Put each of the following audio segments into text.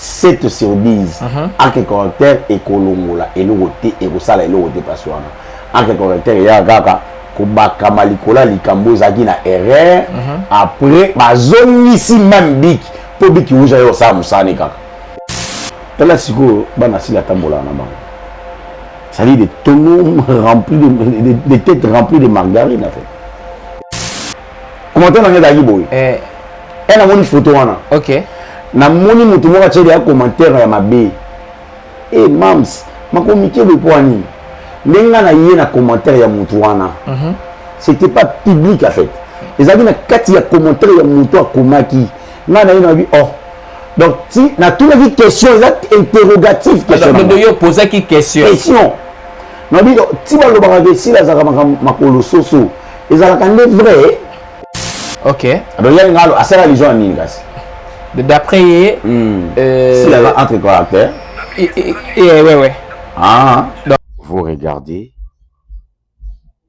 7 sur 10 avec correcteur et kolongola et le côté et ça et le côté passoana avec correcteur ya kaka kobaka malikola likambo zaki na erreur après bazongi si même bik po bik uja yo sa musane kaka tala siko bana sila tambola na bango ça dit des tonneaux remplis de têtes remplies de margarine en fait commentaire na ngeza kiboy elle a une photo wana OK na moni mutu moko tshedi ya commentaire ya mabe mams makomike le poani ndenga na yé na commentaire ya mutu wana c'était pas public en fait les amis na kati ya commentaire ya mutu akomaki nga na yé bi oh donc si na tout les questions exact interrogatif question donc yo poser qui question na bi ti ba lo ba ke si la zaka makolo soso ezalaka nde vrai OK alors ya ngalo asala lijo nini kasi d'après s'il y a entre caractères ouais donc, vous regardez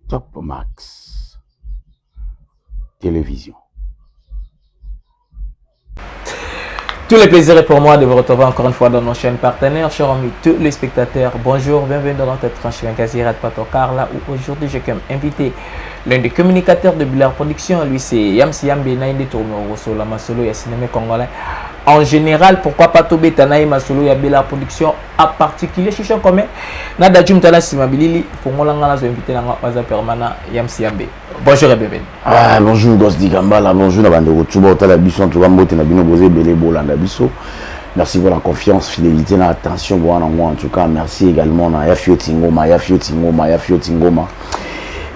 Top Max Télévision. Tout le plaisir est pour moi de vous retrouver encore une fois dans nos chaînes partenaires. Chers amis, tous les spectateurs, bonjour, bienvenue dans notre tranche Kazirat Patokarla où aujourd'hui j'ai comme invité l'un des communicateurs de Bilal Production. Lui c'est Yamsi Yambe Naïde Tourno la Masolo et cinéma congolais. En général, pourquoi pas Tobé Tanaï Masolo et Bilal Production en particulier Chichon comme Nada Jum Tala Simabilili pour moi là j'ai invité dans permanent Yamsi Yambe. Bonjour et bienvenue. Bonjour Gosse Digambala, bonjour Nabando Tuba Tala Bisson Tuba Mbote Nabino Bosé Belé Bolanda Bisso. Merci pour la confiance, fidélité, l'attention en moi en tout cas. Merci également à Yafio Tingoma, Yafio Tingoma, Yafio Tingoma.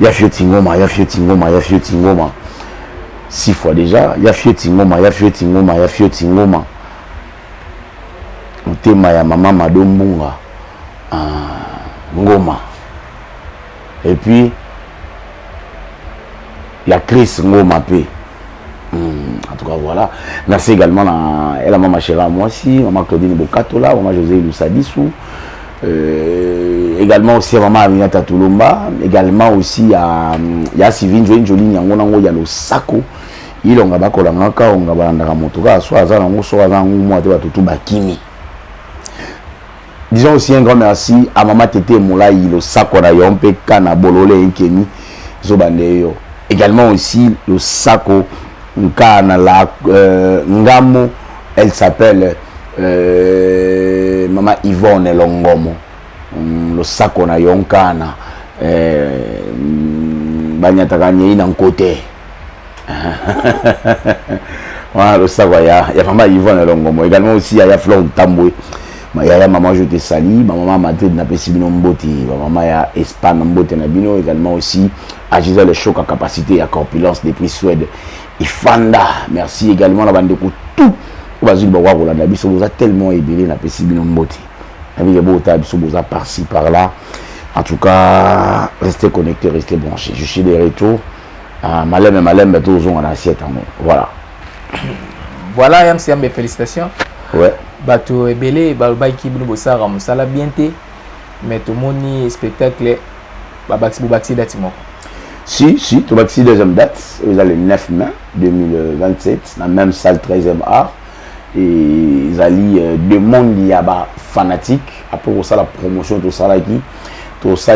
Yafio Tingoma, Yafio Tingoma, Yafio Tingoma. 6 fois déjà, Yafio Tingoma, Yafio Tingoma, Yafio Tingoma. On thème ya maman Madombunga. Ngoma. Et puis il y a Chris Ngoma P. En tout cas voilà. Merci également à la maman chérie à moi aussi, maman Claudine Bokatola, maman José Lussadissou. Également aussi à maman Aminata Toulomba, également aussi à Sylvine Joine Jolie Nyangonango Yalo Sako. Il on va kolangaka on va bandaka motoka soit za nango soit za ngumwa te batutu bakimi. Disons aussi un grand merci à maman Tété Moulay le Sako na yompe kana bolole enkeni zo bandeyo. Également aussi le Sako Nkana la Ngamo, elle s'appelle Maman Yvonne Longomo. Le Sako na Yonkana Banyataganye in côté. Voilà le Sako ya Maman Yvonne Longomo. Également aussi il y a Flore Tamboué. Yaya maman je te salue, ma maman Madrid na pesibino mboti, ma maman ya Espagne mboti na bino, également aussi à Gisèle le choc à capacité à corpulence depuis Suède. Ifanda, merci également la bande de tout. Bazul bawa ko la biso boza tellement ébélé na pesibino mboti. Avec les beaux tables boza par-ci par-là. En tout cas, restez connectés, restez branchés. Je suis des retours. Malem tous en assiette en voilà. Voilà Yamsi Yambe, félicitations. Ouais. Bato ebele balbaiki bino bosara musala bien te mais tout moni spectacle babaxi date moko. Si tout baxi deuxième date, ils allaient le 9 mai 2027 dans la même salle 13e art et ils allaient deux mondes yaba fanatique après pour ça la promotion tout ça là qui tout ça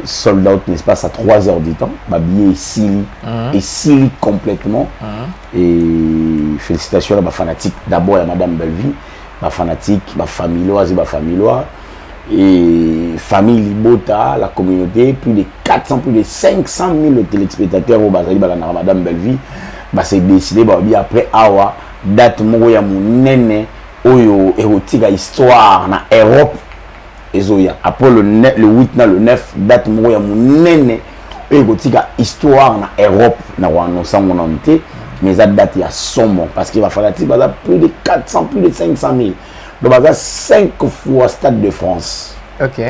sold out n'est-ce pas à 3 heures du temps babillet et Sili complètement et félicitations à ma fanatique d'abord à madame Belleville ma fanatique ma familloise et famille Libota la communauté plus de 400 plus de 500 000 téléspectateurs au bazali bala na madame Belleville bah c'est décidé bah après awa date moko ya munene oyo érotique histoire na Europe ezoya après le 8 na le 9 date moko ya munene érotique histoire na Europe na wano sango na nté mais ça date ya sommo parce qu'il va falloir plus de 400 plus de 500 000 donc ça 5 fois Stade de France. OK.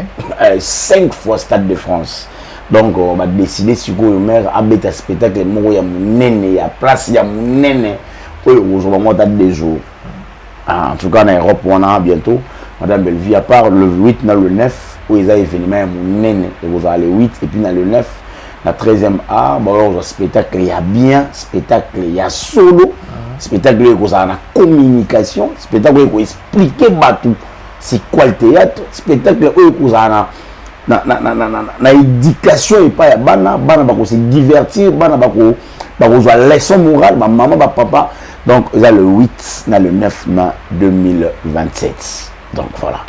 5 fois Stade de France. Donc on va décider si le maire a un spectacle moko ya munene ya place ya munene oyo aujourd'hui date des jours. En tout cas en Europe on a bientôt madame Belleville à part le 8 dans le 9 où ils ont événement munene et vous allez le 8 et puis dans le 9 la 13e art, bon, alors, spectacle, il y a bien, spectacle, il y a solo, spectacle est la communication, spectacle est expliquer batou c'est quoi le théâtre, spectacle est na éducation et pas bana bako se divertir, bana bako jouer leçon morale, ma maman, ma papa. Donc ça le 8 le 9 mai 2027. Donc voilà.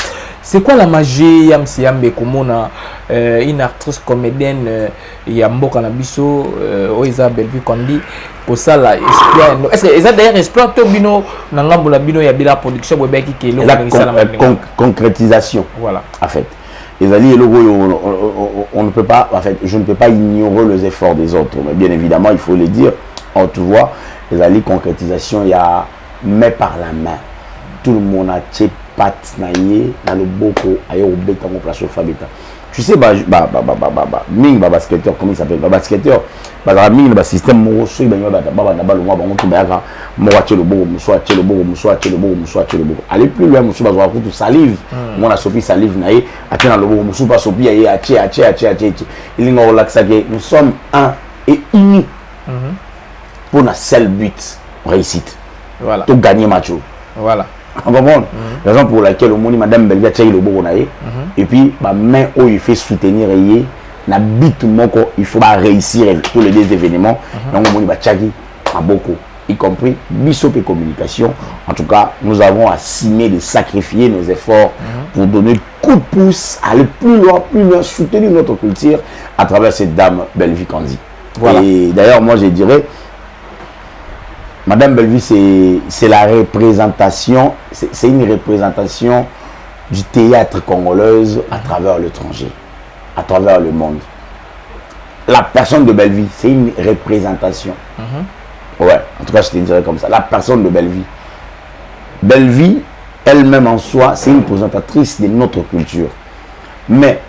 C'est quoi la magie Yamsi Yambe Komona, une actrice comédienne Yambo Kanabiso, Isabelle Vikondi, pour ça là, est-ce que ça d'ailleurs exploite Bino, Nangambola Bino, Yabila production, Webeki qui est la concrétisation. Voilà. En fait, les alliés on ne peut pas, en fait, je ne peux pas ignorer les efforts des autres, mais bien évidemment, il faut le dire. On te voit, les alliés concrétisation, il y a main par la main. Tout le monde a tché pat naïe dans le boko aïe au bêta mon place au fabita. Tu sais ming basketteur comment il s'appelle basketteur ming le système mo so il ba na balo mo ba mo tubayaka mo wa tchelo boko mo so tchelo boko aller plus loin mo so ba zo kutu salive mo na sopi salive naïe atena le boko mo so pas sopi aïe ache il nga relaxa que nous sommes un et unis pour un seul but réussite. Voilà. Tout gagner match. Voilà. On comprend. Raison pour laquelle au monde madame Belvi a tiré le beau et puis bah main où il fait soutenir et na bit moko il faut pas réussir tous les deux événements donc au monde va tchaki à beaucoup y compris bisop et communication. En tout cas nous avons assumé de sacrifier nos efforts pour donner coup de pouce, aller plus loin, soutenir notre culture à travers cette dame Belvi Kandi. Voilà. Et d'ailleurs moi je dirais Madame Belvi, c'est la représentation, c'est une représentation du théâtre congolaise à travers l'étranger, à travers le monde. La personne de Belvi, c'est une représentation. Ouais, en tout cas, je te dirais comme ça. La personne de Belvi. Belvi, elle-même en soi, c'est une présentatrice de notre culture. Mais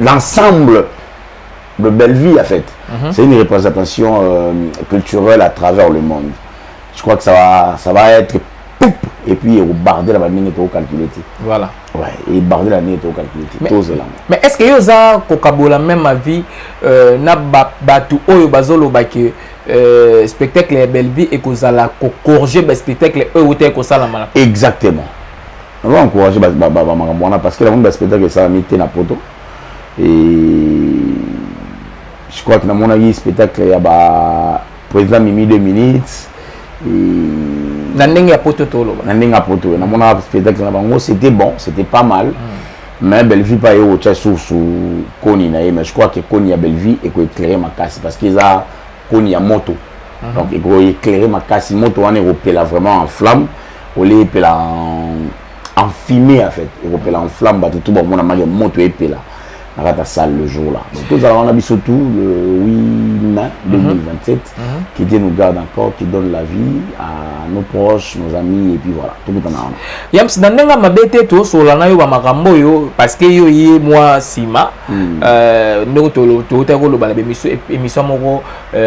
l'ensemble de Belvi, en fait, c'est une représentation culturelle à travers le monde. Je crois que ça va être poup, et puis au bardé la vanille est au calculé. Voilà. Ouais, et bardé la vanille est au calculé. Mais est-ce que yoza kokabola même avis na batu oyo bazolo baki spectacle ya Belvi et kozala ko corriger ba spectacle oyo te ko sala mala. Exactement. On va encourager parce que la monde spectacle ça mis na poto et je crois que dans mon avis spectacle il y a président Mimi 2 minutes et Nandeng ya poto tolo Nandeng poto na mon avis spectacle c'était bon, c'était pas mal. Mais Belvi pas eu autre sous Koni na mais je crois que Koni a Belvi et que éclairer ma casse parce qu'ils a Koni a moto. Donc il faut éclairer ma casse moto on est là vraiment en flamme, on est là en fumée en fait, et là en flamme bah tout bon mon a moto et là. À la salle le jour là. Donc nous allons en surtout le 8 mai 2027 qui nous garde encore, qui donne la vie à nos proches, nos amis et puis voilà. Tout le temps. Yams nandenga mabete to solana yo ba makambo yo parce que yo yé moi sima ndeko to ko lo ba émission moko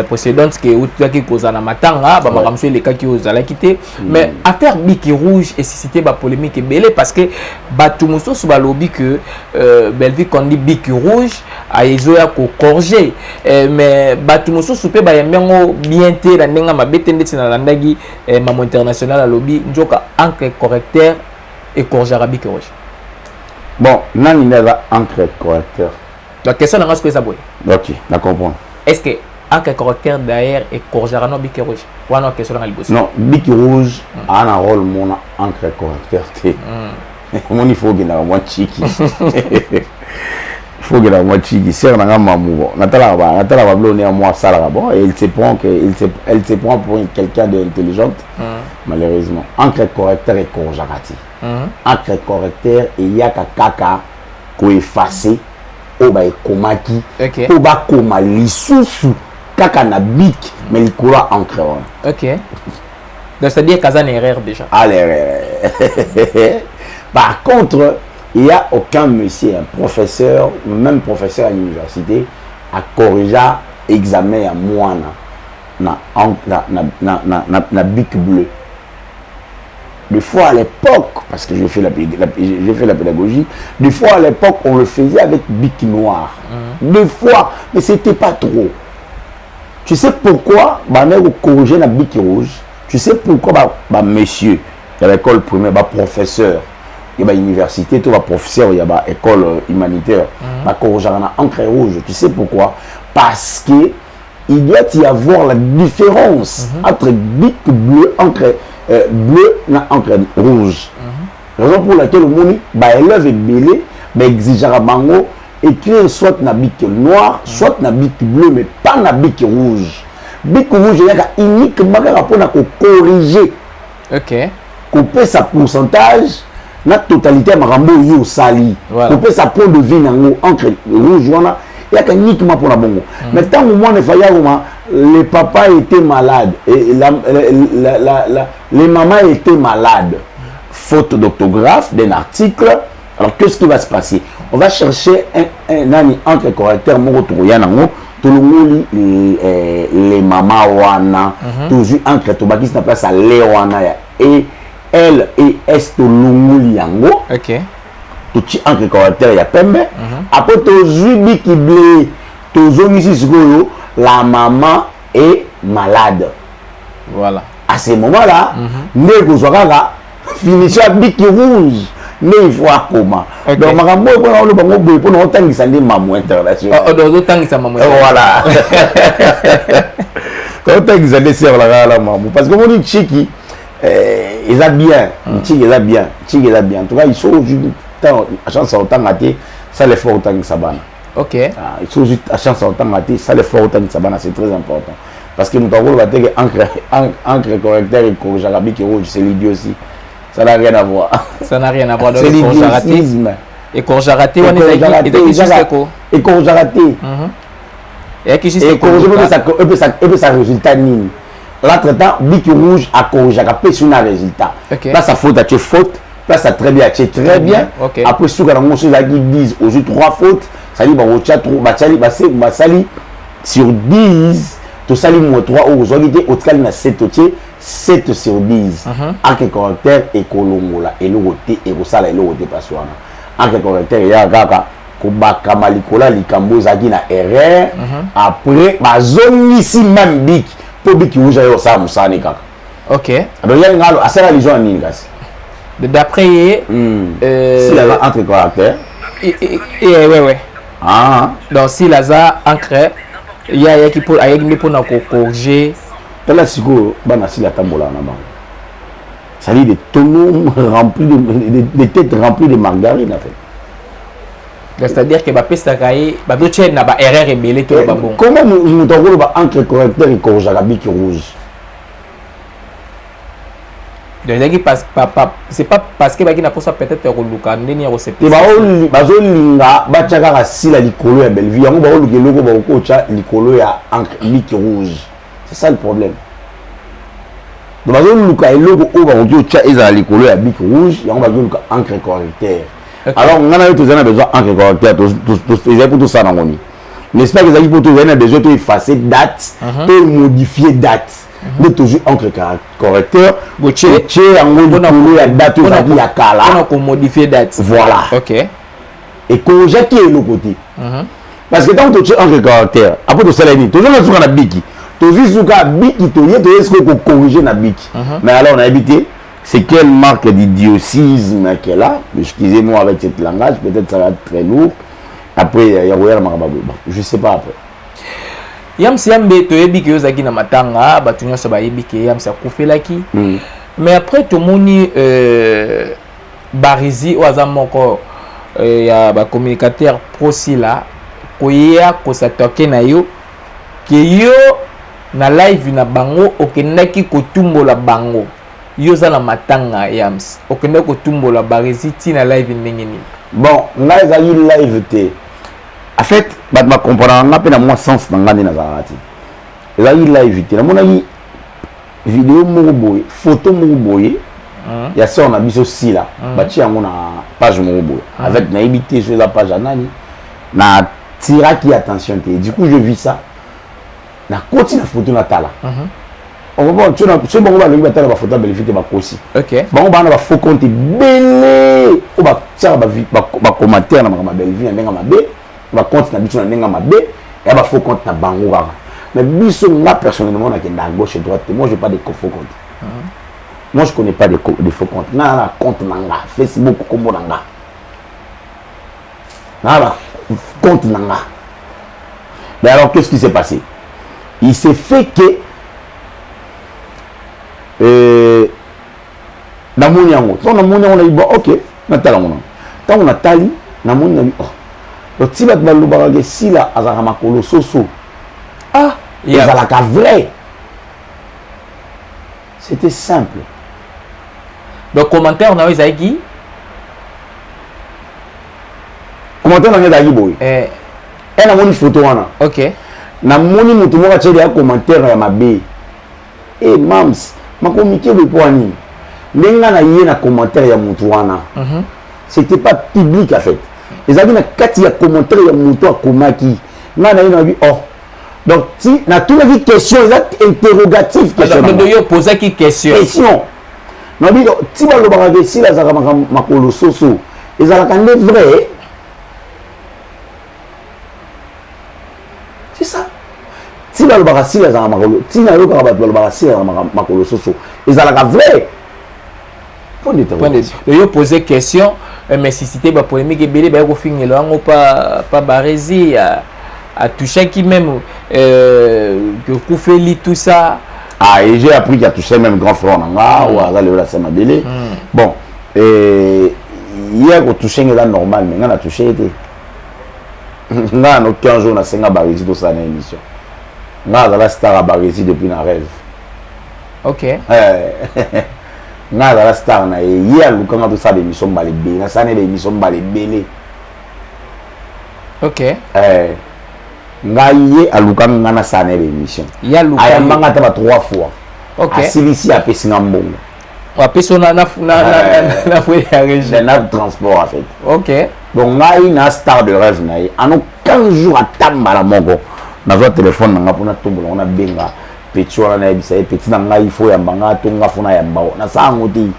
précédente que utaki kozana matanga ba makamso le kaki ozala kité mais affaire Biki Rouge et suscité ba polémique belé parce que batu musosu ba lobby que Belvi Kandi Biki Rouge a ezoya ko corriger mais batu musosu pe ba yemengo bien te la ndenga mabete ndeti na landagi mamo international à lobby njoka encre correcteur et corrigera Biki Rouge. Bon, nani neza encre correcteur. La question est ce que ça boy. OK, la comprendre. Est-ce que encre correcteur derrière et corrigera no Biki Rouge? Ou non question dans le boss. Non, Biki Rouge a un rôle mon encre correcteur té. Mon il faut que na moi chiki. Il faut que la moitié qui sert dans un mamou. Natala va blonner à moi ça là bon et elle se prend pour quelqu'un d'intelligente. Malheureusement, encre correcteur et corrigerati. Encre correcteur et yaka kaka ko effacer o ba ekomaki o ba koma lisusu kaka na bic mais il coula encre. OK. Donc c'est-à-dire qu'à une erreur déjà. À l'erreur. Par contre, il n'y a aucun monsieur, un professeur, même professeur à l'université, à corriger examen à moi na bic bleu. Des fois à l'époque, parce que j'ai fait la pédagogie, des fois à l'époque on le faisait avec bic noir. Des fois, mais c'était pas trop. Tu sais pourquoi on corriger la bic rouge? Tu sais pourquoi monsieur, il y a l'école primaire, professeur, il y a l'université, tout va professeur, il y a l'école humanitaire, corriger la encre rouge. Tu sais pourquoi? Parce que il doit y avoir la différence entre bic bleu, encre bleu et encre rouge. Raison pour laquelle le monde élève est belé, exige à bango écrire soit na bic noir, soit na bic bleu, mais pas na bic rouge. Bic rouge, il y a uniquement pour corriger. Ok. Couper sa pourcentage, la totalité de Marambo au sali. Couper sa point de vie entre rouge, il y a uniquement pour la bongo. Mais tant que moi, les papas étaient malades, et les mamans étaient malades. Faute d'orthographe d'un article. Alors, qu'est-ce qui va se passer? On va chercher un ami entre correcteurs, les mamans wana, toujours entre tobaki na place à les wana et elle et est tolunguli yango. Ok. Tout entre correcteurs ya pembe. Après toujours biki blé, toujours ici la maman est malade. Voilà. À ce moment-là, nego zokaka finition biki rouge. Mais il faut comment. Donc, ma maman, pour nous tangisa des mamans internationales. Oh, tangisa maman. Voilà. Quand tangisa des sœurs la maman. Parce que mon dit Chiki, ils a bien. Chiki, ils a bien. Chiki, ils a bien. En tout cas, ils sont aujourd'hui, à chance à autant maté, ça les fait autant que ça banne. Ok. Ils sont aujourd'hui, à chance à autant maté, ça les fait autant que ça banne. C'est très important. Parce que nous avons dit encre correcteur et corrige arabique et rouge, c'est l'idiot aussi. Ça n'a rien à voir. Ça n'a rien à voir. C'est l'idiotisme. Et quand j'ai raté, on est et quand j'ai raté. Et qui et quand ça résultat nul. L'entretemps, bic rouge a corrigé à peu sur un résultat. Là, ça faute, tu faute. Là, ça très bien, tu es très bien. Après, ce qu'on a disent aujourd'hui 3 fautes, ça dit, sur 10, tu salis moins 3 aujourd'hui, au total, il y a 7 autres. 7 sur 10. Avec le correcteur et Kolongola et le côté et Rosala et le côté Passoana. Avec le correcteur, il y a Gaga, Kobaka Malikola, Likambo Zagi na erreur. Après, ma zone ici même big pour big qui vous avez au Sam Sani Kaka. Ok. Alors, il y a une galo, à ça la légion en Ningas. D'après, si la va entre correcteur. Ouais. Ah. Donc, si la za ancré, il y a qui pour corriger. Là, c'est que la tambola na bango. Ça dit des tonneaux remplis de têtes remplies de margarine en fait. C'est-à-dire que erreur ébélée tout le bon. Comment nous avons entre correcteur et corrige arabique rouge? C'est pas parce que n'a pas ça peut-être reluka ndeni ya recepteur. Bazolinga bachaka si la likolo ya belle vie. Yango ba oluke loko ba kocha likolo ya encre bic rouge. C'est ça le problème. Donc, bazolinga eloko o ba kocha eza likolo ya bic rouge, yango bazolinga encre correcteur. Alors, on a besoin d'encre correcteur, pour tout ça dans mon lit. N'est-ce pas que ça pour tout besoin d'effacer date, de modifier date. Mais toujours encre correcteur, date pour modifier date. Voilà. Ok. Et corriger qui est le côté. Parce que quand tu as encre correcteur, après tu sais toujours on a biki. Toujours sur un biki, tu es corriger na biki. Mais alors on a habité. C'est quelle marque d'idiotisme qu'elle a? Excusez-moi avec ce langage, peut-être ça va être très lourd. Après, il y a Royal Marababou. Je ne sais pas après. Yamsiambe, tu es biki ozaki na matanga, batunya soba yebiki yamsa kufelaki. Mais après, tout le monde barizi ou azamoko ya ba communicateur prosi là, koya ko satoke na yo, ke yo na live na bango okendaki kotumbola bango. Yoza na matanga yams okende ko tumbola barizi tina live ndengeni. Bon, là ils a eu live té. En fait, ma comprendre na pe na moi sens na ngani na zarati. Ils a eu live té. Na mona yi vidéo mo boye, photo mo boye. Ya ça on a biso si là. Ba ti yango na page mo boye. Avec na habité sur la page nani. Na tira qui attention té. Du coup, je vis ça. Na continue photo na tala. On va tu sais bon on va le mettre la photo bénéfice ba kosi. OK. Bon on va faut compter belé. On va tirer ba commentaire na ma belle vie ndenge ma bé. On va compter na biso ndenge ma bé et ba faut compter na bango kaka. Mais moi, personnellement, on a à gauche et droite. Moi, je n'ai pas de faux comptes. Moi, je ne connais pas de faux comptes. Je n'ai pas de compte Nanga, Facebook, comme Nanga. Je n'ai pas de compte Nanga. Mais alors, qu'est-ce qui s'est passé? Il s'est fait que dans mon yango, on a dit bon, ok, on a tali, on a tali, on a dit oh, le tibat balubarague si là, azara makolo soso, ah, il a la vrai. C'était simple. Donc commentaire on a eu Zaïgi. Commentaire on a eu Zaïgi boy. Elle a mon photo wana. Ok. Na moni mutu moka tsheli ya commentaire ya mabe. Eh mams, makomike bo ani. Nenga na yé na commentaire ya mutu wana. C'était pas public en fait. Les amis na kati ya commentaire ya mutu akomaki. Na na yé oh. Donc si na tout les questions, les interrogatifs question. Donc yo poser qui question. Question. Na bi ti ba lo ba si la zaka makolo soso. Les ala kan vrai. C'est ça. Si le barassi est en makolo, si le barassi est en makolo soso, ils ont la vrai. Point de vue. Poser question, mais si c'était pas polémique, il y a des films pas barési à toucher qui même que Koufeli tout ça. Ah, et j'ai appris qu'il a touché même grand frère Nanga ou à la Sama Bélé. Bon, hier on touché là normal, mais on a touché été. Là, nous 15 jours, on a 5 barési dans sa émission. Là, la star à barési depuis un rêve. Ok. Là, la star, hier, nous avons ça d'émission balébé. Là, ça n'est l'émission balébé. Ok. Nga yé à Lukan ngana ça n'est l'émission. Il y a Lukan. Aya manga taba 3 fois. Ok. A Silisi a pesi ngambongo. A pesi na foué à régie. Na transport en fait. Ok. Donc nga y na star de rêve na y. En 15 jours à tambala mongo. Na zo téléphone na nga pona tombola on a benga. Petit wana na bisa petit na nga il faut yamba nga to nga fona yamba. Na sa ngoti.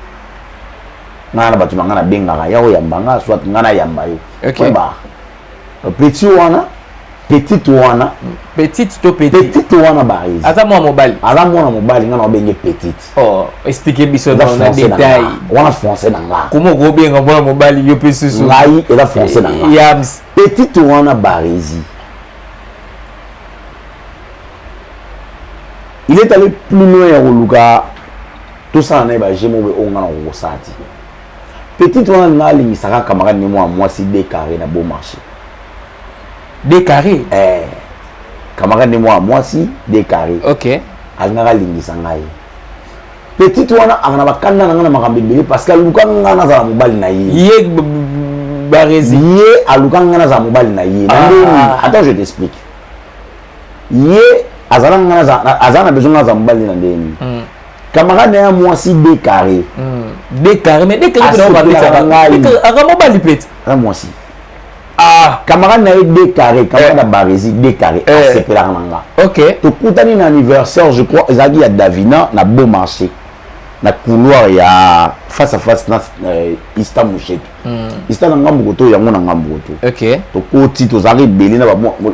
Nga na batu nga na benga ga ya yamba nga soit nga na yamba yo. Ok. Ba. Petit wana petite wana petite to petite petite wana barise ata moi mobile ngana obenge petite oh expliquer biso dans le détail wana français nanga comment go benga moi mobile yo pe susu ngai et la français nanga yams petite wana barise il est allé plus loin à Oluka tout ça na ba jemo be onga na ko sati petite wana ngali misaka camarade ni moi si décarré na beau marché décarré camarade de moi si décarré ok alingaka lingisa ngai petite wana angana bakanda na ngana makambebele parce que aluka ngana za mobali na ye barezi ye aluka ngana za mobali na ye attends je t'explique ye azana ngana za azana besoin za mobali na ndeni camarade ya moi si décarré décarré mais décarré peut on va ça aga mobali peut moi si ah camarade na décarré camarade barési décarré c'est pela nanga ok to kutani na anniversaire je crois ezaki ya Davina na beau marché na couloir ya face à face na Ista Mouchet Ista na ngambo to yango na ngambo to ok to koti to zari belé na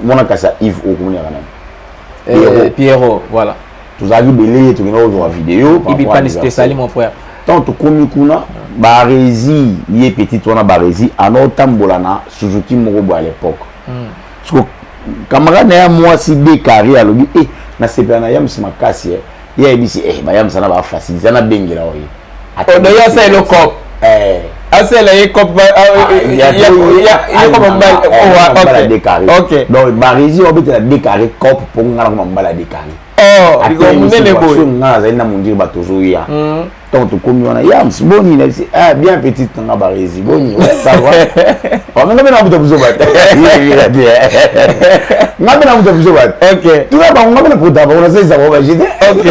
mona kasa Yves okumuni kana Pierrot voilà to zari belé to kina ozo vidéo il bi pas spécialement mon frère tant to komi kuna barési yé petite wana barési ano tambola na Suzuki Morobo à l'époque parce que camarade na moi si décarré alobi na sepela na yam sima kasi ya ebisi bayam sana ba faciliter na bengela oyi oh d'ailleurs c'est le cop c'est le cop ya comme mbal décarré ok donc barési obete la décaré cop pour ngala comme mbala décaré oh il go boy ngala za ina mundir batozo ya donc to komi wana yams boni na bien petite na barési boni ça va on nga bena buto buzo bat nga bena buto buzo bat ok tu vas ba nga bena puta ba on sait ça va j'étais ok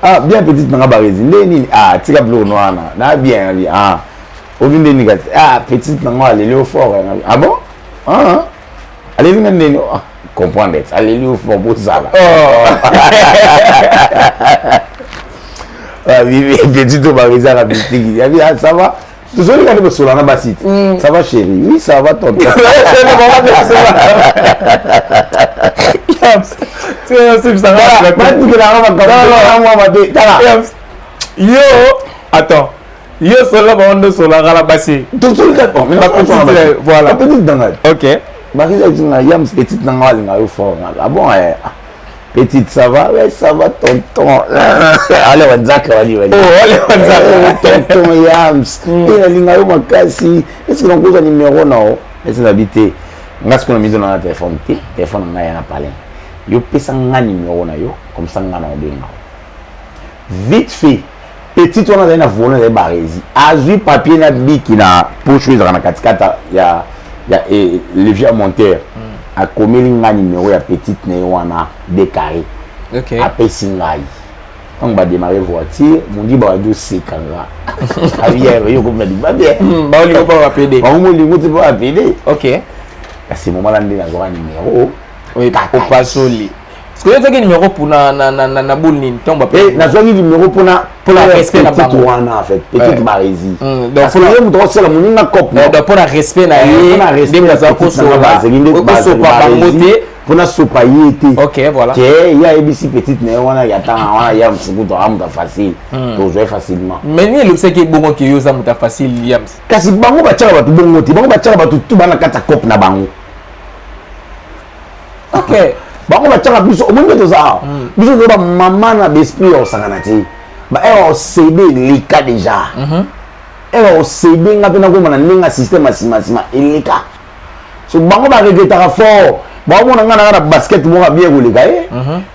ah bien petite na barési ndeni tika blo noana na bien au vin de nigat petite na nga aller au fort bon allez venir ndeni comprendre aller au fort pour ça oui petite au barési à la boutique ça va tu sais quand tu sur la bassite ça va chérie oui ça va tonton Yo, attends. Yo, solo on sur la galabassi. Tout le monde. Voilà. Ok. Yams petite nangal nga yo fort. Ah bon petite ça va? Ouais, ça va tonton. Allez wanzaka wali. Oh, allez wanzaka tonton Yams. Et linga yo makasi. Est-ce que on cause numéro non? Est-ce que l'habité? Ngas ko na mizo na téléphone té. Téléphone nga ya na parler. Yo pesa nga numéro na yo comme ça nga na obenga. Vite fait. Petite on a na volé de barési. Azui papier na biki na poche za na katikata ya le vieux monteur a commis un numéro ya petite néwana décarré. OK. Après singai. On va démarrer voiture, mon dit ba do sekanga. Avière yo comme dit ba bien. Ba oli ko pas PD. Ba mo li ko pas PD. OK. À ce moment-là on a un numéro. Oui, au pasoli. Est-ce que tu as un numéro pour na boule ni tombe pas? Eh, na un numéro pour la respect na petite wana en fait, petite barési. Donc pour le monde c'est la moninga cop. Donc pour la respect na respect na ko so ba pour na sopa yete. OK, voilà. Il y a ABC petite na wana ya ta wana ya msukuto amuta facile. To jouer facilement. Mais ni le sait que bongo ki yo za muta facile yams. Kasi bango ba tshaka batu bongo ti, bango ba tshaka batu tu bana kata cop na bango. OK. Bango ba tshaka biso o monde to za. Biso to ba mama na l'esprit o sangana ti. Ba o CD lika déjà. O CD nga pena ko mana ninga système asima elika. So bango ba regretaka fort. Bango na ngana na basket mo ka bien ko lika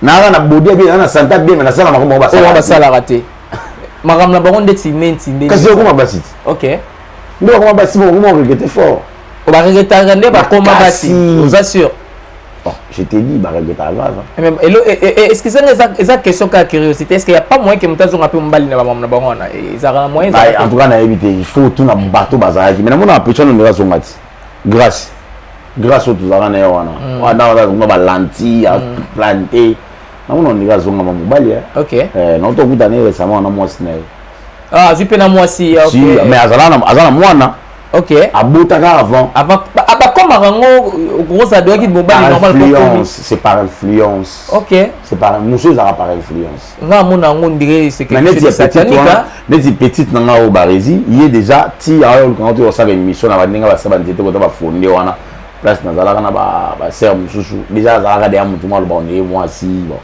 na na body bien na santa bien na sala mako ba sala. O ba sala raté. Magam na bango ndeti nenti. Kasi ko mabasi. OK. Ndo ko mabasi mo regretter fort. O ba regretaka ndé ba koma basi. Vous assure. Bon, je t'ai dit, bah, est-ce que c'est une question de curiosité? Est-ce qu'il n'y a pas moyen que Moutazo a pu m'emballer dans la banane? En tout cas, il faut tout un bateau bazar. Mais on a un petit numéro sur Mati. Grâce au tout ça, on a lentille, planté. On a un numéro sur Mati. Ok. Nous avons vu récemment on a moins de ah, je peux na moi si. Si, mais azana moi na. OK. Abotaka avant. Gros ça doit être normal. C'est par influence. OK. C'est par monsieur ça par influence. Na mona on dirait c'est quelque chose de satanique. Mais des petites nanga au barési, il est déjà ti quand tu as une émission na bandinga ba sabandi te ko ta ba fondé wana. Place na zala kana ba ser mususu. Déjà za ka derrière mutu mal bon et moi si bon.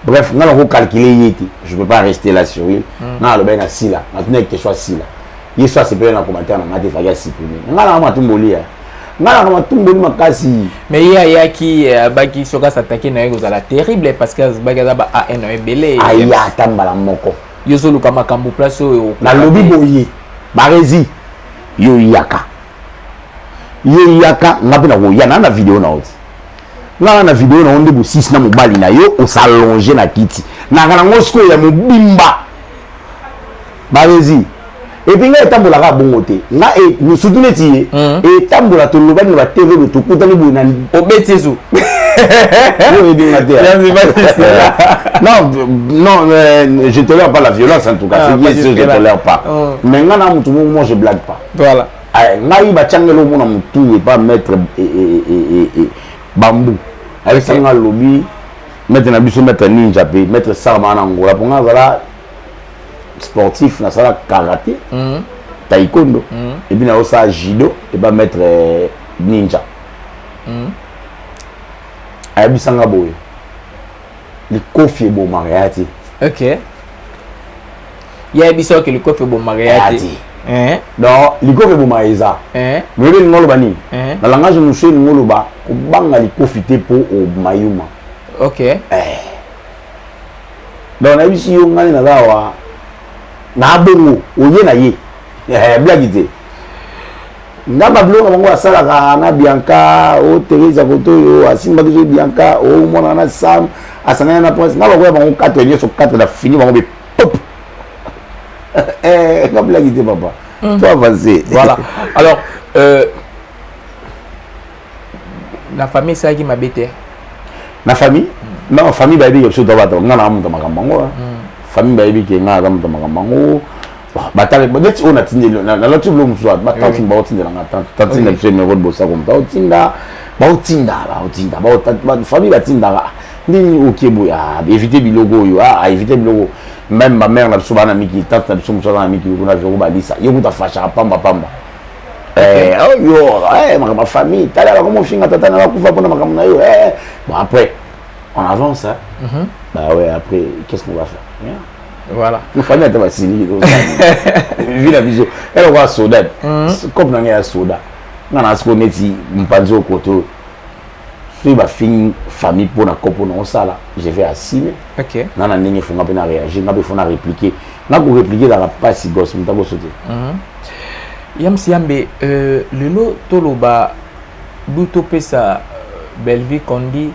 Bref, on a calculé yeti. Je peux pas rester là sur lui. Na le ben na si là. Maintenant que choix si là. Il soit c'est pas un commentaire na ngate faga supprimer. Ngala ma tumboli ngala ma tumboli makasi. Mais il y a qui baki soka s'attaquer na yo za terrible parce que bagaza ba a un belé. Aya tambala moko. Yo solo kama kambu place yo. Na lobi boye. Barezi. Yo yaka ngapi na ko yana na vidéo na oti. Na vidéo na onde bo 6 na mobali na yo o s'allonger na kiti. Na kana ngosko ya mobimba. Barezi. Et puis il tambola ka bongo te nga e nous soutenons ti et tambola to loba ni ba TV le to kutani bo na obetezo non je tolère pas la violence en tout cas c'est que je tolère pas mais nga na mutu moi je blague pas voilà nga yi ba changelo mo na mutu et pas mettre bambou avec ça nga lobby mettre na biso mettre ninja pe mettre ça na ngola pour nga voilà sportif na sala karaté taekwondo et puis na osa judo et ba mettre ninja ayabi sanga boye le kofi bo mariati. OK. Ya biso que le kofi bo mariati. Donc le kofi bo mariza mais le ngolo bani na langage muso ngolo ba ko banga le kofi te po o mayuma. OK. Donc na biso yo ngani na dawa na bongo oye na ye blague te ngaba blonga bango asala na Bianca o Teresa Kotoyo asimba biso Bianca o mona na Sam asana na prince ngaba ko bango 4 liens sur 4 da fini bango be pop ngaba blague te papa toi avancer voilà alors la famille ça qui m'a bêté na famille non famille ba bi yo so doba to ngana amu to makambango famille ba bi ke ngana amu to makambango batale peut-être on a tindi na l'autre blum soit ba tant ba otinda na tant na biso me road bossa comme ta otinda ba famille ba tinda Ni OK boy éviter bilogo yo éviter bilogo même ma mère na souvent na miki tante na souvent na miki ko na vero balisa yo kuta fasha pamba ma famille tala comment finga tata na kufa pona makambo na yo bon après on avance hein. Bah ouais après qu'est-ce qu'on va faire voilà nous famille ta basili vu la vision elle va soda comme na ya soda na se connaître mpanzo koto si ba fin famille pour na kopo na sala je vais assumer OK na ndenge fonga pe na réagir na pe fona répliquer na ko répliquer dans la passe gosse mutako sauter yam siambe lelo toloba duto pesa Belvi Kondi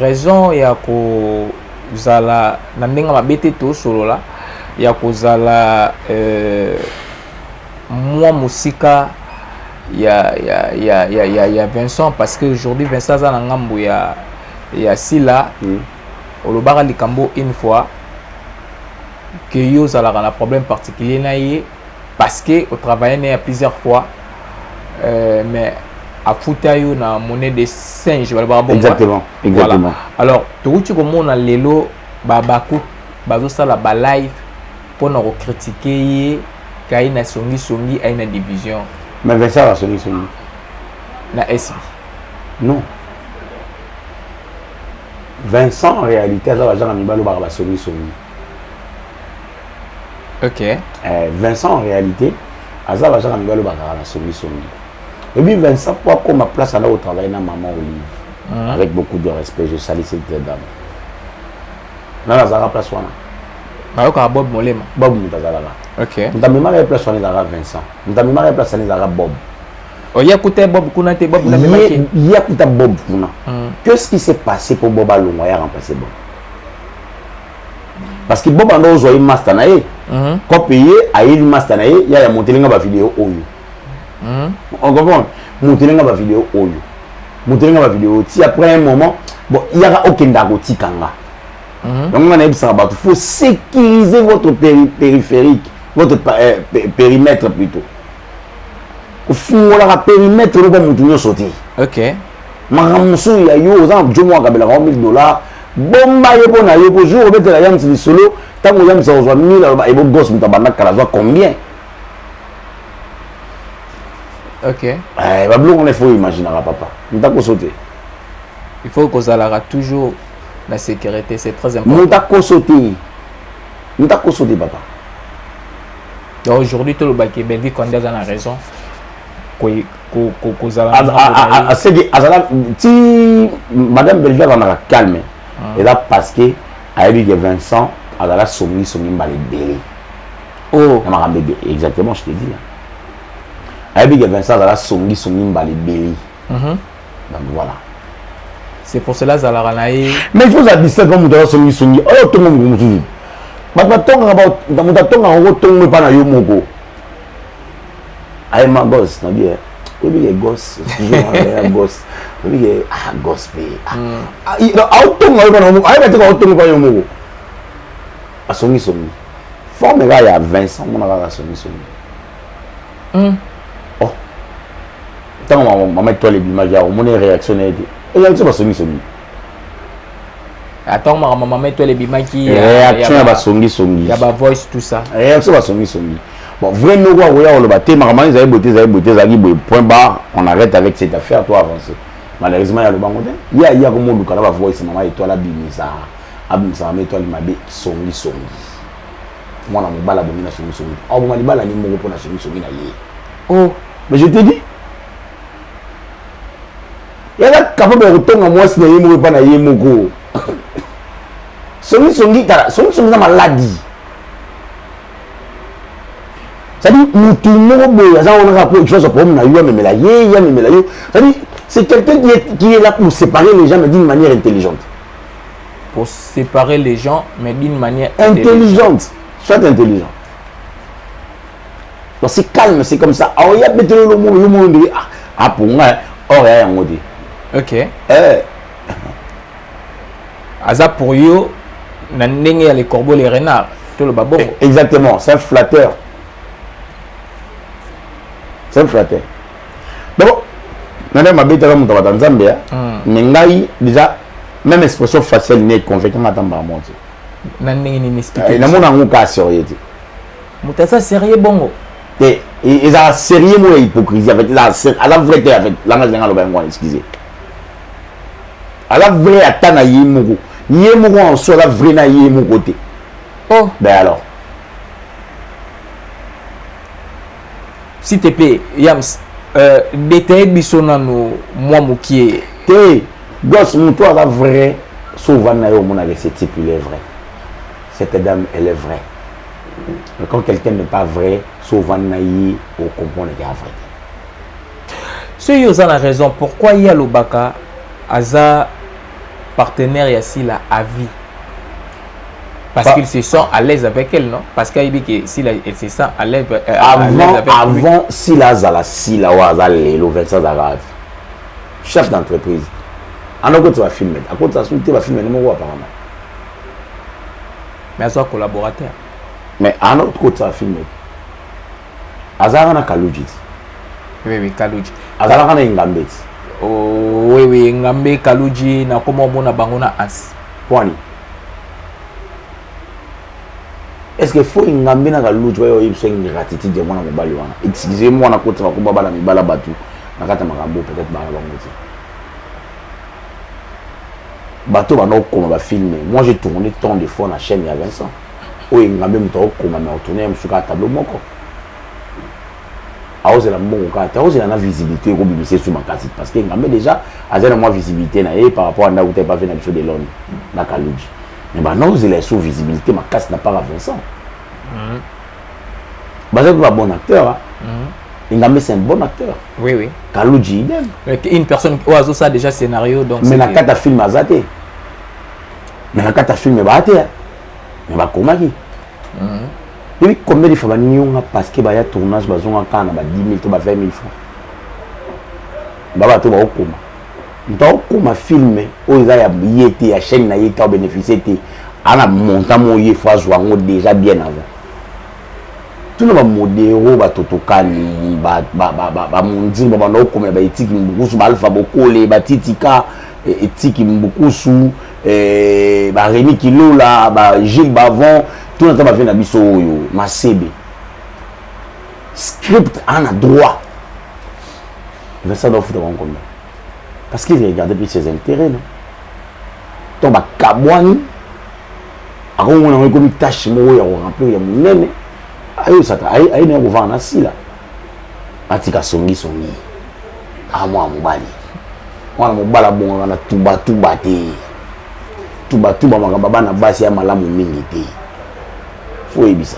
raison ya ko zala na ndenga mabete to solola ya ko zala moi musika ya Vincent parce que aujourd'hui Vincent za na ngambo ya Sila olobaka likambo une fois que yo zala un problème particulier na ye parce que au travail plusieurs fois mais à futayo na monnaie de singe exactement voilà. Alors tu comme na lelo babaku bazo sala ba live pour na critiquer kai na songi ai na division mais Vincent va songi na SB non Vincent en réalité ça va genre mibalo ba songi OK Vincent en réalité ça va genre mibalo ba songi et puis Vincent pour comme ma place là au travail na maman Olive avec beaucoup de respect je salue cette dame na la zara place wana ba ko Bob Molema Bob mutazala OK ntamema la place wana zara Vincent ntamema la place wana zara Bob ya kuta Bob kuna te Bob na memaki ya kuta Bob kuna qu'est-ce qui s'est passé pour Bob Alongo ya remplacer Bob parce que Bob ando zo master na ye ko payer a il master na ye ya montelinga ba vidéo oyo on comprend montelinga ba vidéo oyo montelinga ba vidéo ti après un moment bon il y a aucun dago tikanga donc on a dit ça il faut sécuriser votre périphérique votre périmètre plutôt au fond la périmètre le bon mutunyo sauter OK maramusu ya yo za jomo akabela $1000 bomba yo bona yo ko jour betela yam ti solo tango yam sa zo 1000 et bo gosse mutabana kala zo combien OK bablo on faut imaginer papa mutako sauter il faut que ça toujours la sécurité c'est très important mutako sauter papa donc aujourd'hui tout le bac Belvi Kondi a raison si madame Belvi a calme et là parce que a eu que Vincent a la somni mbale belé exactement je te dis a eu que Vincent a la somni mbale belé donc voilà c'est pour cela Zala mais il faut ça comme de la somni oh tout le monde tonga pa na yo moko ay ma gosse na bien oui les gosses je gosse oui gosse pe tonga pa na moko ay ba tonga pa yo moko asongi forme ga ya Vincent mona ga asongi oh tant maman toi les images ya mon réaction et réaction asongi attends maman mettre les bimaki réaction ya basongi ya ba voice tout ça réaction basongi bon vrai no quoi oya le baté maman ils avaient beauté zaki point barre on arrête avec cette affaire toi avancer malheureusement il y a le bango il y a comme on ba voice maman et toi la bimisa abimisa mais toi mabe songi moi na mobala bomina songi oh bon malibala ni moko pona songi na ye oh mais je te dis il y a capable de retourner moi si na ye moko pa na ye moko songi na maladie c'est-à-dire mutu moko boya za on a pour chose problème na yo memela yo c'est-à-dire c'est quelqu'un qui est là pour séparer les gens mais d'une manière intelligente pour séparer les gens mais d'une manière intelligente soit intelligent donc c'est calme c'est comme ça alors il y a peut-être le mot pour moi or ya ngodi OK Aza pour yo na ndenge ya les corbeaux les renards tout le babo exactement c'est un flatteur donc nana mabeta comme to batanzambe mais ngai déjà même expression faciale n'est convaincant à tambaramon Nani expliquer. Na mona ngo ka sérieux. Mutasa sérieux bongo. Et ils ont sérieux moi hypocrisie avec la à la vraie avec langage ngalo ba ngwa excusez. À la vraie atana yemoko. Yemoko en soit la vraie na yemoko côté. Oh, ben alors. S'il te plaît, Yams, détail bisona no moi mokié. Te gosse mon toi la vraie souvent na yo mona que ce type il est vrai. Cette dame elle est vraie. Mais quand quelqu'un n'est pas vrai, souvent naïe au comprendre qu'il est vrai. Ce y a la raison pourquoi il y a le baka Aza partenaire ici là à vie. Parce qu'ils se sentent à l'aise avec elle, non? Parce qu'elle dit que si elle se sent à l'aise avec lui. Avant si la zala si la waza le 25 arabe. Chef d'entreprise. En autre tu vas filmer. À côté ça tu vas filmer numéro apparemment. Mais Aza collaborateur. Mais en autre côté ça va filmer. Azara na Kaluji. Oui, Kaluji. Azara na Ngambet. Oh, oui, Ngambe Kaluji na comment on a bangona as. Point. Est-ce que faut Ngambe na Kaluji wa yo une gratitude de mwana mobali wana. Excusez-moi na côté ba bala mibala batu. Na kata makambo peut-être bana bango. Bateau va nous va filmer. Moi j'ai tourné tant de fois dans la chaîne il y a 20 ans. Oui, Ngambe mto comme mais tourner sur un tableau moko. Aoze la mbongo kata, aoze la visibilité au BBC sur ma case parce que Ngambe déjà a moins visibilité na par rapport à là où tu pas fait na de Londres na Kaluji. Mais bah non, il est sous visibilité ma casse n'a pas à Vincent. Bah c'est pas bon acteur. Ngambe c'est un bon acteur. Oui, oui. Kaluji idem. Une personne oiseau ça déjà scénario donc mais na kata film azate. Mais na kata film ba até. Mais ba komaki. Et puis combien de fois nous parce que bah y a tournage bazonga kana ba 10 000 to ba 20 000 francs. Ba ba to ba okoma. Nto okoma filmer o za ya yete ya chaîne na yeta bénéficier té ana montant mo ye fois joango déjà bien avant. Tout le modèle ba totokani ba mundi ba na okoma ba etiki mbukusu ba alpha bokole ba titika etiki mbukusu ba Rémi Kilola ba Gilles Bavon tout le temps va venir biso yo masebe script en a droit mais ça doit foutre en commun parce qu'il regarde puis ses intérêts non donc ba kabwani ako on a comme tâche mo ya remplir ya munene ayo sata ayi na ko vana sila atika songi amwa mobali wana mobala bonga na tuba te makamba bana basi ya malamu mingi te. Faut éviter.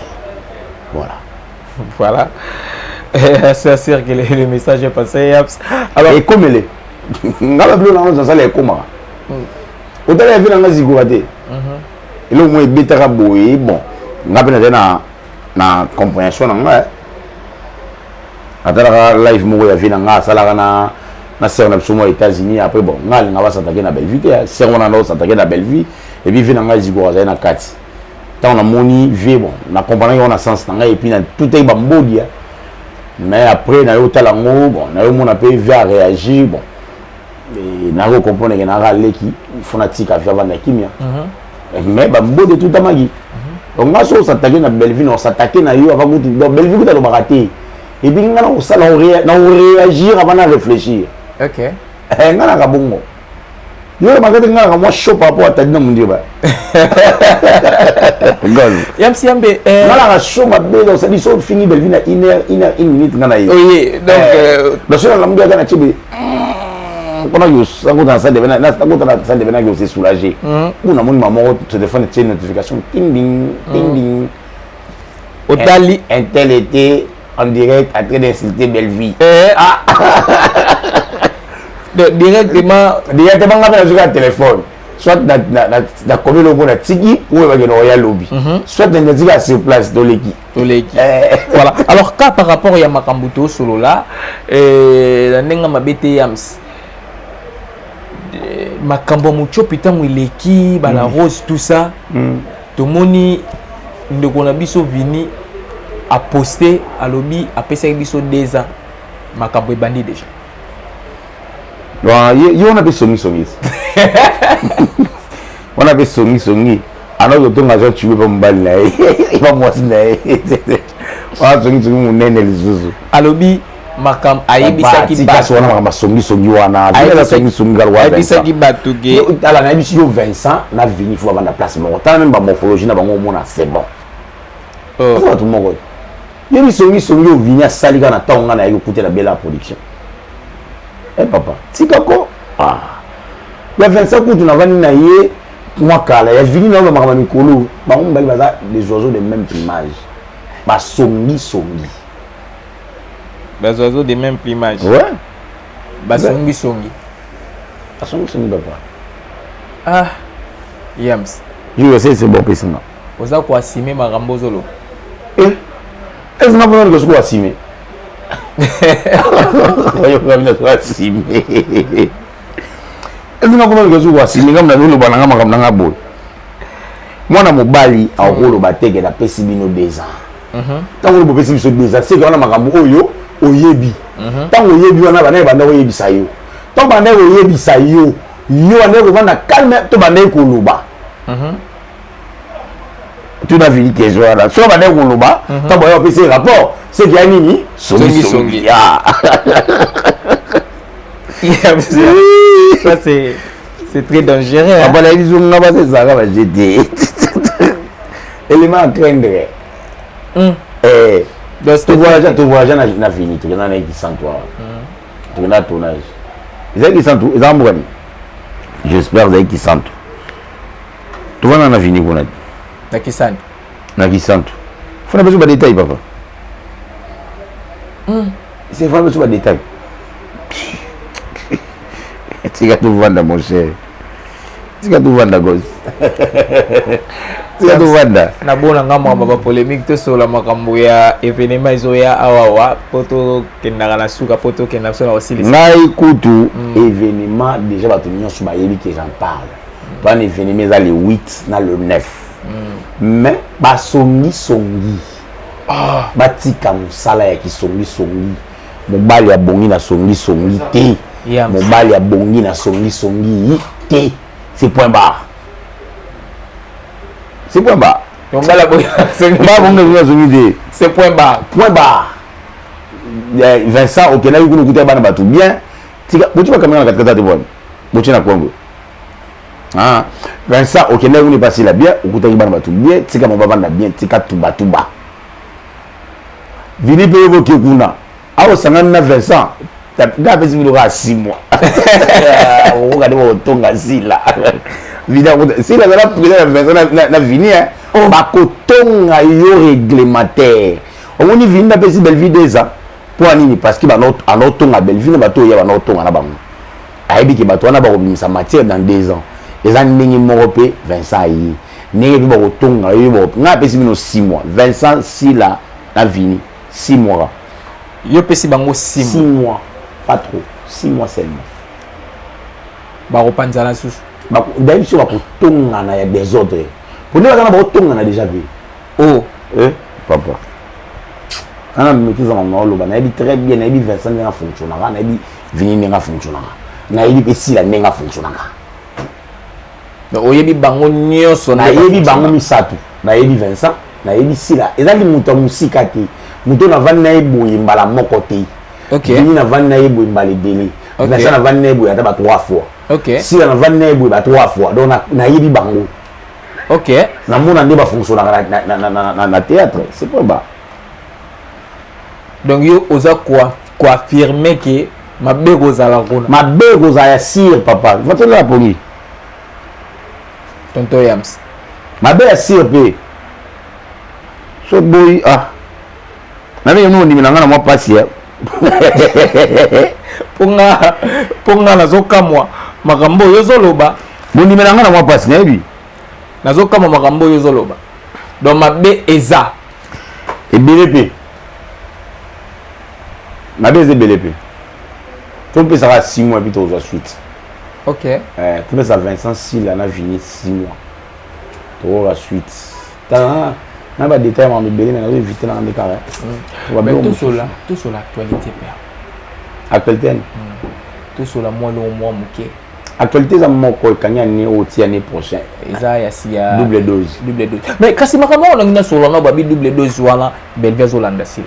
Voilà. C'est sûr que le message est passé. Alors, et comme elle est, on a plus dans ça les comment. Autant la vie dans la zigouate. Et là moi betara boy bon, on a bien na compréhension nga. Atala live mo ya vie nga sala na ser na aux États-Unis après bon, nga va s'attaquer na Belleville, ser on a s'attaquer na Belleville et puis vie nga zigouate na kati. Tant on a moni vie bon na comprendre on a sens na et puis na tout est bambodi mais après na yo talango bon na yo mon appel vers réagir bon et na ko comprendre que na rale qui fanatique à faire na kimia mais bambodi tout amagi donc nga so s'attaquer na Belleville on s'attaquer na yo avant tout donc Belleville tout a raté et puis nga na ça na réagir avant de réfléchir. OK. Nga na kabongo yo magate nga ka moi chaud par rapport à tadina mundi ba Yamsiambe ngala ka chaud mabe donc ça dit so fini Belleville na 1 minute ngana yi oui donc le seul la mundi kana chibi on a eu ça quand ça devait na ça devait na se soulager on a mon maman se téléphone une notification ding ding Otali un tel était en direct en train d'insulter Belleville directement ngapela sur le téléphone soit na commis le bon tiki ou va que royal lobby soit dans des sur place dans l'équipe voilà alors cas par rapport à Makambuto solo là la nenga mabete yams makambo mucho pitango ileki bala rose tout ça tomoni ndeko na biso vini a posté à lobby a pesa biso 2 ans makambo ebandi déjà on appelle songi. On appelle songi. Alors que ton agent tu veux pas me balayer. Il va moi signer. On a songi mon nene les zouzou. Alobi makam ayebisaki batu wana songi wana songi galwa ayebisaki batu ge ala na bisi yo Vincent na vini faut avoir place mon temps même ba morphologie na bango mona c'est bon ça tout le monde yebi songi yo vini asali kana tonga na yo kuté la belle production papa tikako ya Vincent kutu na vani na ye moi kala ya vini na ba makama mikolo ba mbali baza des oiseaux de même plumage ba songi des oiseaux de même plumage. Ouais. Basongi. Basongi papa. Ah. Yams. Je sais c'est bon personne. Oza ko asime makambo zolo. Est-ce que pas que quoi asime? Yo kwa mina kwa asime. Est-ce que pas que quoi asime ngam na lo bananga makambo nga boy. Mwana mobali akolo bateke na pesi bino 2 ans. Tango lo pesi biso 2 ans, c'est que on a makambo oyo oyebi tango oyebi wana bana banda oyebisa yo to banda oyebisa yo ande ko vanda calme to banda ko luba tu na vini que voilà so banda ko luba to boyo pese rapport c'est qu'il y a nini songi ça c'est très dangereux ah voilà ils ont pas ça va jeter élément à craindre tu voyages na fini tu na qui sans toi tu na tournage ils qui sont ils ont j'espère qu'ils qui sont tu vas na fini pour na qui sont faut pas besoin de détails papa c'est vraiment besoin de détails tu vas tout vendre mon cher tu vas tout vendre gosse tu vas tout vendre na bona ngamo baba polémique to sur la makambo ya événement izoya awawa poto kendaka na suka poto kendaka so na aussi ngai kutu événement déjà ba tenir sur ba yebi que j'en parle toi un événement ça le 8 na le 9 mais ba songi batika musala ya kisongi mobali ya bongi na songi te mobali ya bongi na songi te c'est point barre c'est point barre c'est point barre Vincent ok na yuko kuta bana batu bien tika bochi ba kamera katika tete bon bochi na Kongo Vincent ok na yuko passer la bien ukuta bana batu bien tika mababa na bien tika tuba vini pe yobo kuna awo sangana na Vincent da pesi bilo ka 6 mois o ka de tonga sila vida sila la président Vincent na vini ba kotonga yo réglementaire on ni vini na pesi belle vie déjà pour nini parce que ba notre tonga belle vie na bato ya ba notre tonga na bango ayebi ke bato na ba ko bimisa matière dans 2 ans les ans ningi morope Vincent yi ningi ba ko tonga yo bo na pesi bino 6 mois Vincent sila na vini 6 mois yo pesi bango 6 mois pas trop 6 mois seulement ba repanzala susu ba d'ailleurs sur ba kotonga na ya désordre pour nous ba kotonga na déjà vu papa ana maîtrise en ngolo ba na bi très bien na bi Vincent na fonctionner na bi vini na fonctionner na bi pesi la nga fonctionner donc oyebi bango nyonso na yebi bango misatu na yebi Vincent na yebi sila ezali muto musika te muto na vana eboye mbala moko te vini na vana eboye mbala délai Vincent na vana eboye ata ba 3 fois sila na vana eboye ba 3 fois donc na yebi bango na mona nde ba fonctionner na théâtre c'est pas bas donc yo oza quoi affirmer que mabe kozala kuna mabe kozala sire papa va te la poli tonto Yams mabe ya sire pe so boy nani yo ndi mina ngana mwa pasi ya ponga nazokamwa makambo yo zoloba bondi mina ngana mwa pasi na yebi nazokamwa makambo yo zoloba donc mabe eza ebele pe mabe eza ebele pe topesaka 6 mois puis tozwa suite topesa Vincent sila na vini 6 mois tozwa suite na ba détail ma mibele na éviter na ndeka tout sur l'actualité père actualité tout sur la mois le mois mouké. Actualité ça moko kanya ni oti année prochaine. Eza ya sia double dose. Mais kasi makama on ngina solo na babi double dose wala Belvez Olanda si.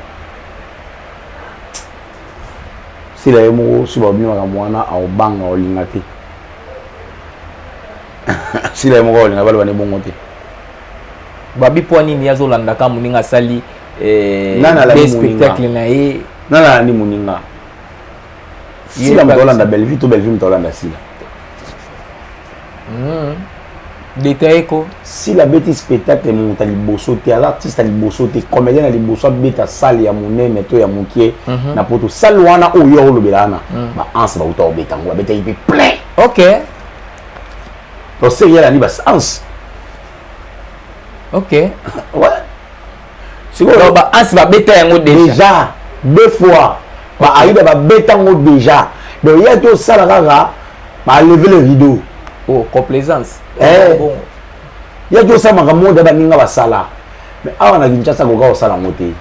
Si la mo si ba bino mwana au banga olingati. Si la mo olinga balo bane bongo te. Babi po nini ya Zolanda ka muninga sali nana la spectacle na ye. Nana ni muninga. Si la Olanda Belleville to Belleville Olanda si. Détail ko si la bête spectacle mon tali bosso te l'artiste ali bosso te comédien ali bosso beta salle ya monene to ya mokie na poto salle wana o yo lo belana ba anse ba uto beta ngwa beta ipi plein. OK. To sérieux la ni ba anse. OK. Ouais. C'est quoi ba anse ba beta yango déjà deux fois ba aïda ba beta ngo déjà. Donc ya to sala kaka ba lever le rideau. Oh, complaisance. Bon. Ya jo sama ka monde ba ninga basala. Mais awa na Kinshasa ko ka osala moté.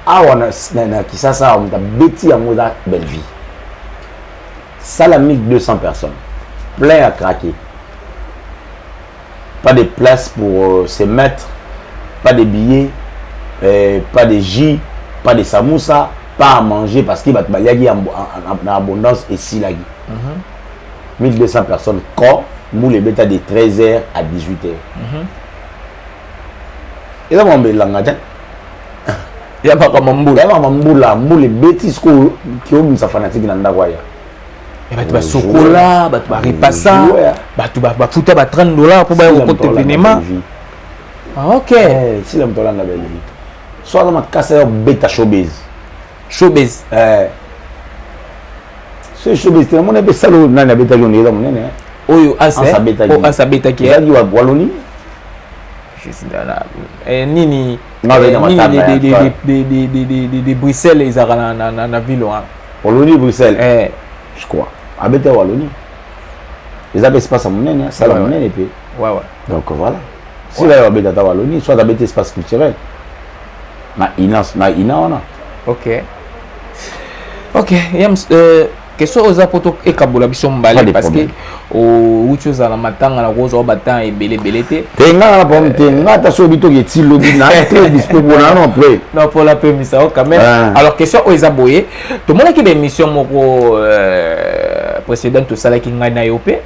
Awa na Kisasa on ta beti ya moda belle vie. Sala 1200 personnes. Plein à craquer. Pas de place pour se mettre, pas de billets, pas de jus, pas de samoussa, pas à manger parce qu'il va te balayer en abondance et si la 1200 personnes corps. Moule bêta de 13h à 18h. Et là, on me l'a dit. Il y a pas comme Mboula. Il y a pas Mboula. Moule bêtise qui ont sa fanatique dans Ndawaya. Et bah tu vas chocolat, bah tu vas repasser, bah tu vas foutre bah $30 pour bailler au côté cinéma. Ah OK. Si l'aime toi la belle vie. Soit dans ma casse bêta showbiz. Showbiz. Ce showbiz, c'est mon épée salaud dans la bêta jaune là mon nene. Oyo asabeta ki ya wa Wallonie je suis là nini de Bruxelles ils ont na ville Wallonie Bruxelles je crois abeta Wallonie ils avaient espace à monene ça la monene et puis ouais donc voilà si là abeta ta Wallonie soit abeta espace culturel na ina ona OK yam question aux apoto et kabola biso mbale parce que au ucho za la matanga na kozo batan et belé te nga na pomte nga ta so bito ke tilo bi na très dispo pour na non après non pour la permission quand même alors question aux aboyé tout monde qui des missions moko précédente tout ça là qui nga na yopé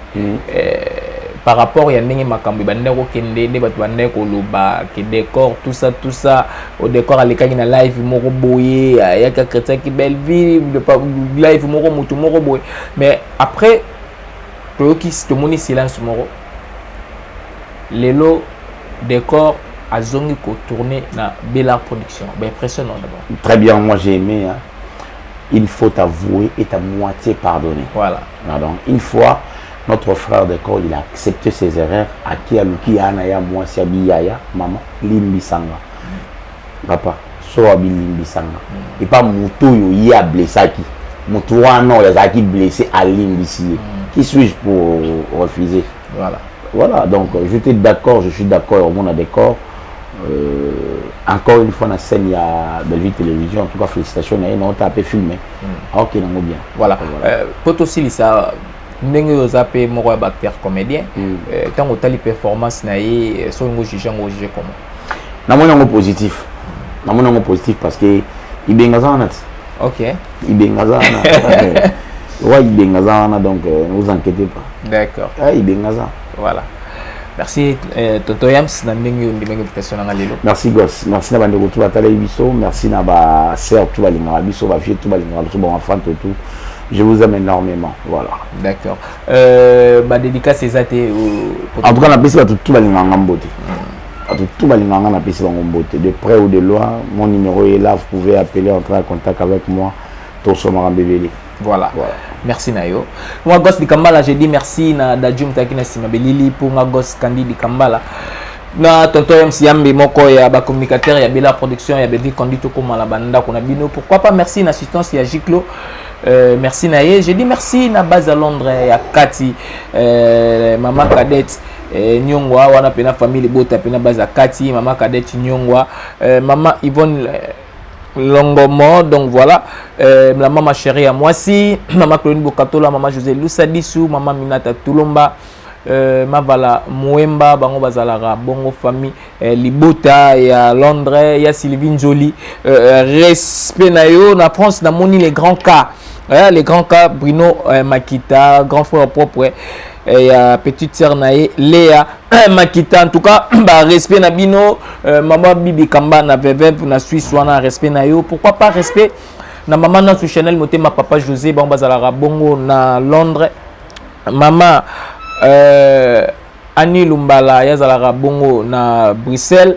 par rapport ya ndenge makambo bande ko kende de batu bande ko loba ke décor tout ça au décor alekaki na live moko boye ya ka chrétien qui belle vie de pas live moko mutu moko boye mais après to ki to moni silence moko lelo décor a zongi ko tourner na Bella Production ben impressionnant d'abord. Très bien, moi j'ai aimé hein. Il faut avouer et à moitié pardonner. Voilà. Donc une fois notre frère d'école, il a accepté ses erreurs. À qui a luki anaya moi siabi yaya maman limbisanga. Papa so abi limbisanga. Et pas muto yo y a blessé qui. Muto non les a qui blessé à limbisi. Qui suis-je pour refuser? Voilà donc j'étais d'accord, je suis d'accord au monde d'accord. Encore une fois, dans la scène, il y a Belleville Télévision. En tout cas, félicitations. On t'a appelé filmé. Ok, non, bien. Voilà. Pour aussi, ça, nous avons appelé mon acteur comédien. Tant que tu as les performances, nous avons jugé comment? Nous avons positif. Nous avons positif parce que il y a des gens. Ok. Il y a des gens. Ouais, il y a des gens. Donc, ne vous inquiétez pas. D'accord. Il y a des gens. Voilà. Merci Toto Yams merci gosse merci na bande ko tala biso merci na ba sœur tout ba linga biso ba fille tout ba linga tout ba enfant tout je vous aime énormément voilà d'accord ba dédicace ezate en tout cas na pesi ba tout ba linga ngambote tout ba linga na pesi ba ngambote de près ou de loin mon numéro est là vous pouvez appeler entrer en contact avec moi to soma mbebeli. Voilà. Merci Nayo. Moi Gosse di Kambala, j'ai dit merci na Dajum Takina Simabelili pour ma Gosse Kandi di Kambala. Na tonto MC Yambe moko ya ba communicateur ya Bella Production ya Bedi Kondito comme la banda qu'on a bino. Pourquoi pas merci na assistance ya Jiklo. Merci Naye. J'ai dit merci na base à Londres ya Kati maman Cadette Nyongwa wana pena famille bota pena base à Kati maman Cadette Nyongwa maman Yvonne Longomo, donc voilà, la maman chérie à moi si, maman Claudine Bokatola, maman José Lussadissou, maman Minata Tulomba, Mavala Mwemba, bango bazalara, bongo famille, Libota, et à Londres, il y a Sylvine Jolie, respect na yo, na France, na moni les grands cas, les grands cas, Bruno Makita, grand frère propre, et petite sœur nae Léa Makita, en tout cas bah respect na bino, maman Bibi Kamba na veve na Suisse wana respect na yo, pourquoi pas respect na maman na sur Chanel motema papa José bango bazalara bongo na Londres, maman Annie Lumbala yazalara bongo na Bruxelles,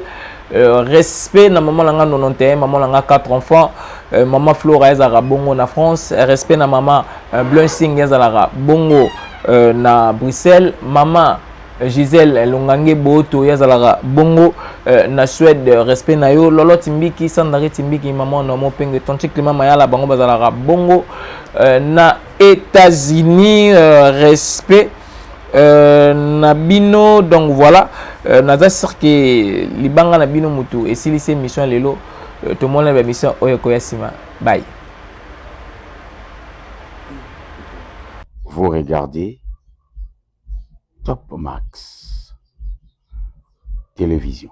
respect na maman langa 91, maman langa 4 enfants, maman Flora yazalara bongo na France, respect na maman Blunsing yazalara bongo na Bruxelles, maman Gisèle Longange Boto yazalara bongo na Suède, respect na yo, Lolo Timbiki Sandari Timbiki maman na Mopenge Tonchi Climat Mayala bango bazalara bongo na États-Unis, respect Nabino, donc voilà, naza sûr que libanga Nabino mutu et si lycée mission lelo tout le monde a mission oyokoyasima. Bye. Vous regardez Top Max Télévision.